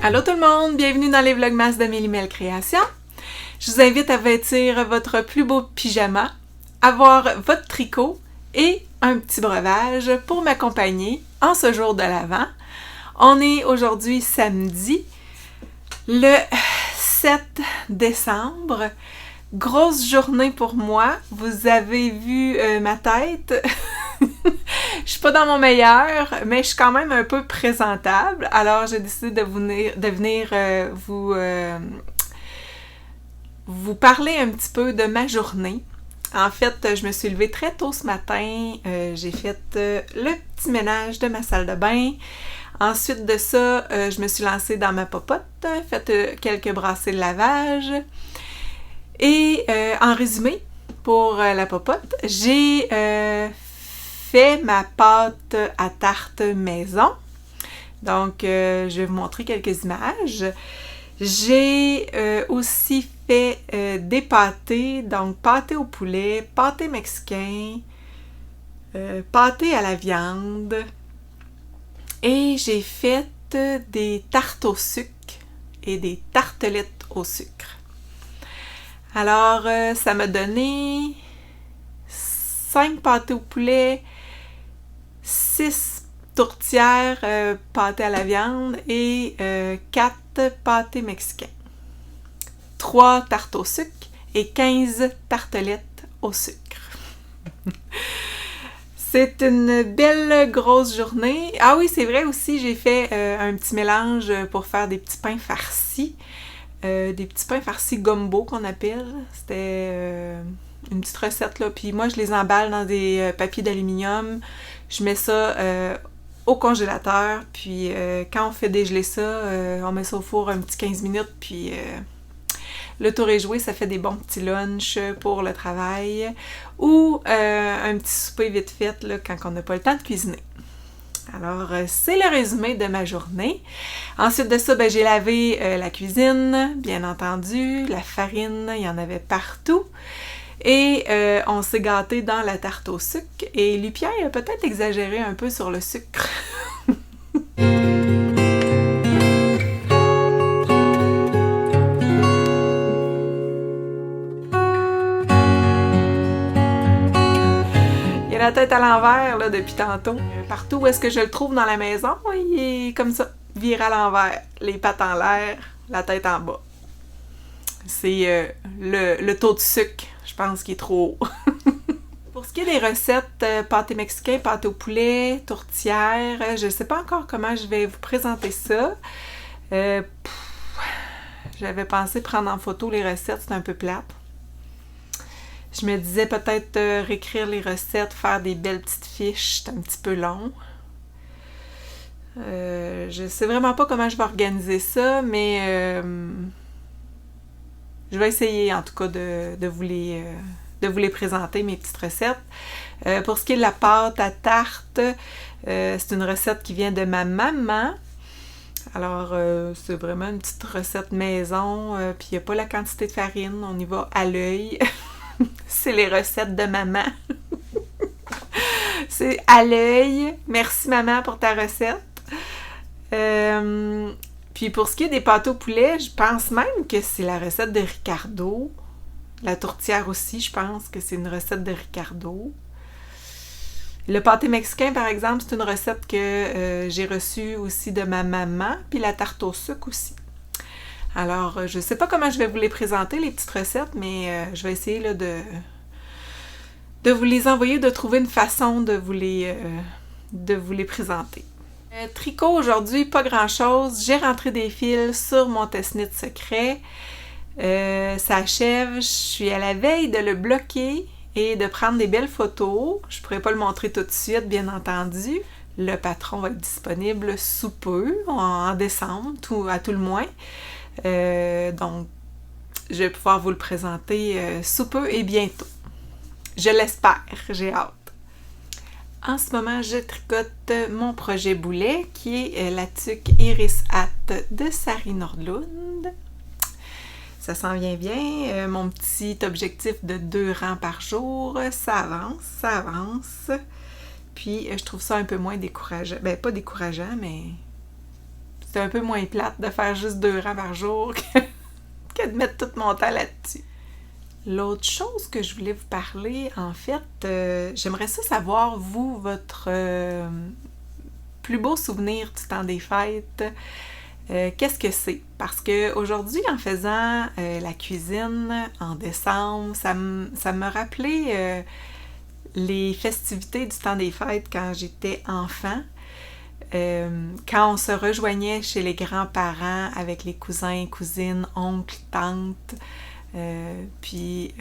Allô tout le monde, bienvenue dans les Vlogmas de Mélimel Création. Je vous invite à vêtir votre plus beau pyjama, avoir votre tricot et un petit breuvage pour m'accompagner en ce jour de l'Avent. On est aujourd'hui samedi, le 7 décembre. Grosse journée pour moi. Vous avez vu ma tête. Je suis pas dans mon meilleur, mais je suis quand même un peu présentable. Alors, j'ai décidé de venir vous parler un petit peu de ma journée. En fait, je me suis levée très tôt ce matin. J'ai fait le petit ménage de ma salle de bain. Ensuite de ça, je me suis lancée dans ma popote, fait quelques brassées de lavage. Et en résumé, pour la popote, j'ai fait ma pâte à tarte maison. Donc, je vais vous montrer quelques images. J'ai aussi fait des pâtés, donc pâté au poulet, pâté mexicain, pâté à la viande. Et j'ai fait des tartes au sucre et des tartelettes au sucre. Alors, ça m'a donné 5 pâtés au poulet, 6 tourtières pâtées à la viande et 4 pâtés mexicains. 3 tartes au sucre et 15 tartelettes au sucre. C'est une belle grosse journée. Ah oui, c'est vrai aussi, j'ai fait un petit mélange pour faire des petits pains farcis. Des petits pains farcis gumbo qu'on appelle. C'était une petite recette là. Puis moi, je les emballe dans des papiers d'aluminium. Je mets ça au congélateur. Puis quand on fait dégeler ça, on met ça au four un petit 15 minutes. Puis le tour est joué, ça fait des bons petits lunchs pour le travail. Ou un petit souper vite fait là, quand on n'a pas le temps de cuisiner. Alors, c'est le résumé de ma journée. Ensuite de ça, j'ai lavé la cuisine, bien entendu, la farine, il y en avait partout. Et on s'est gâté dans la tarte au sucre. Et Lupien a peut-être exagéré un peu sur le sucre. Il a la tête à l'envers là, depuis tantôt. Partout où est-ce que je le trouve dans la maison, il est comme ça, viré à l'envers. Les pattes en l'air, la tête en bas. C'est le taux de sucre, je pense, qui est trop haut. Pour ce qui est des recettes, pâté mexicain, pâté au poulet, tourtière, je ne sais pas encore comment je vais vous présenter ça. J'avais pensé prendre en photo les recettes, c'est un peu plate. Je me disais peut-être réécrire les recettes, faire des belles petites fiches, c'est un petit peu long. Je sais vraiment pas comment je vais organiser ça, mais je vais essayer en tout cas de vous les présenter, mes petites recettes. Pour ce qui est de la pâte à tarte, c'est une recette qui vient de ma maman. Alors, c'est vraiment une petite recette maison, puis il n'y a pas la quantité de farine, on y va à l'œil. C'est les recettes de maman. C'est à l'œil. Merci maman pour ta recette. Puis pour ce qui est des pâtés au poulet, je pense même que c'est la recette de Ricardo. La tourtière aussi, je pense que c'est une recette de Ricardo. Le pâté mexicain, par exemple, c'est une recette que j'ai reçue aussi de ma maman. Puis la tarte au sucre aussi. Alors, je ne sais pas comment je vais vous les présenter, les petites recettes, mais je vais essayer là, de vous les envoyer, de trouver une façon de vous les présenter. Tricot aujourd'hui, pas grand-chose. J'ai rentré des fils sur mon test-knit secret. Ça achève. Je suis à la veille de le bloquer et de prendre des belles photos. Je ne pourrais pas le montrer tout de suite, bien entendu. Le patron va être disponible sous peu, en décembre, à tout le moins. Donc, je vais pouvoir vous le présenter sous peu et bientôt. Je l'espère, j'ai hâte. En ce moment, je tricote mon projet boulet qui est la tuque Iris Hat de Sari Nordlund. Ça s'en vient bien. Mon petit objectif de 2 rangs par jour, ça avance. Puis, je trouve ça un peu moins décourageant. Ben, pas décourageant, mais c'était un peu moins plate de faire juste 2 rangs par jour que de mettre tout mon temps là-dessus. L'autre chose que je voulais vous parler, en fait, j'aimerais ça savoir, vous, votre plus beau souvenir du temps des fêtes. Qu'est-ce que c'est? Parce qu'aujourd'hui, en faisant la cuisine en décembre, ça me rappelait les festivités du temps des fêtes quand j'étais enfant. Quand on se rejoignait chez les grands-parents avec les cousins, cousines, oncles, tantes, puis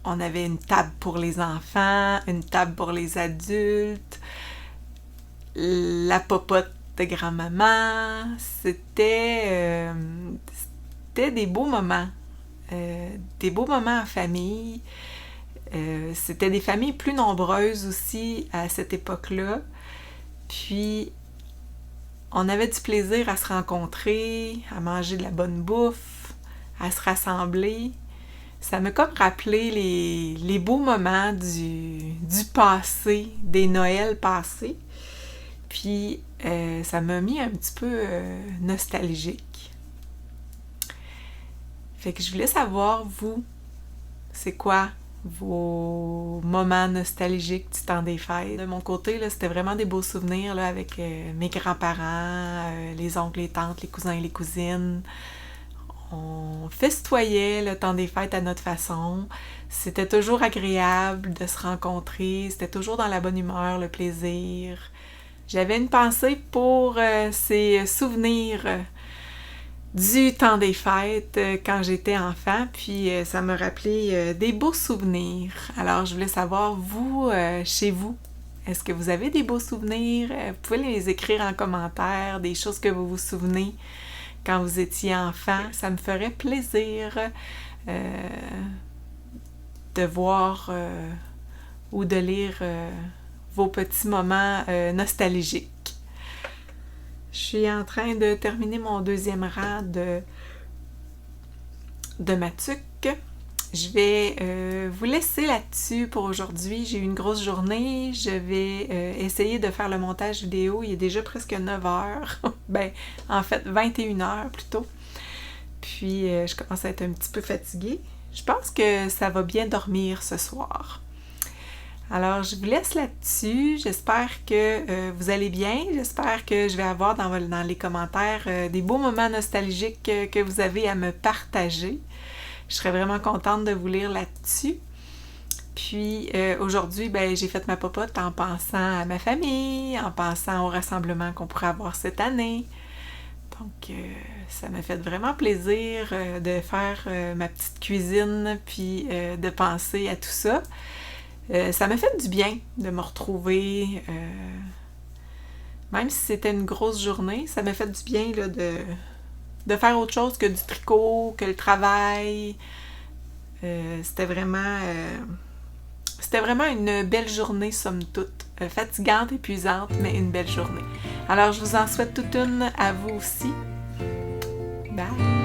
on avait une table pour les enfants, une table pour les adultes, la popote de grand-maman. C'était des beaux moments en famille. C'était des familles plus nombreuses aussi à cette époque-là. Puis, on avait du plaisir à se rencontrer, à manger de la bonne bouffe, à se rassembler. Ça m'a comme rappelé les beaux moments du passé, des Noëls passés. Puis, ça m'a mis un petit peu nostalgique. Fait que je voulais savoir, vous, c'est quoi vos moments nostalgiques du temps des fêtes? De mon côté, là, c'était vraiment des beaux souvenirs là, avec mes grands-parents, les oncles, les tantes, les cousins et les cousines. On festoyait le temps des fêtes à notre façon. C'était toujours agréable de se rencontrer. C'était toujours dans la bonne humeur, le plaisir. J'avais une pensée pour ces souvenirs du temps des fêtes quand j'étais enfant, puis ça m'a rappelé des beaux souvenirs. Alors, je voulais savoir, vous, chez vous, est-ce que vous avez des beaux souvenirs? Vous pouvez les écrire en commentaire, des choses que vous vous souvenez quand vous étiez enfant. Ça me ferait plaisir de voir ou de lire vos petits moments nostalgiques. Je suis en train de terminer mon 2e rang de ma tuque. Je vais vous laisser là-dessus pour aujourd'hui. J'ai eu une grosse journée. Je vais essayer de faire le montage vidéo. Il est déjà presque 9 heures. En fait, 21 heures plutôt. Puis, je commence à être un petit peu fatiguée. Je pense que ça va bien dormir ce soir. Alors, je vous laisse là-dessus. J'espère que vous allez bien. J'espère que je vais avoir dans les commentaires des beaux moments nostalgiques que vous avez à me partager. Je serais vraiment contente de vous lire là-dessus. Puis, aujourd'hui, j'ai fait ma popote en pensant à ma famille, en pensant au rassemblement qu'on pourrait avoir cette année. Donc, ça m'a fait vraiment plaisir de faire ma petite cuisine, puis de penser à tout ça. Ça m'a fait du bien de me retrouver, même si c'était une grosse journée, ça m'a fait du bien là, de faire autre chose que du tricot, que le travail. C'était vraiment une belle journée, somme toute. Fatigante, épuisante, mais une belle journée. Alors, je vous en souhaite toute une à vous aussi. Bye!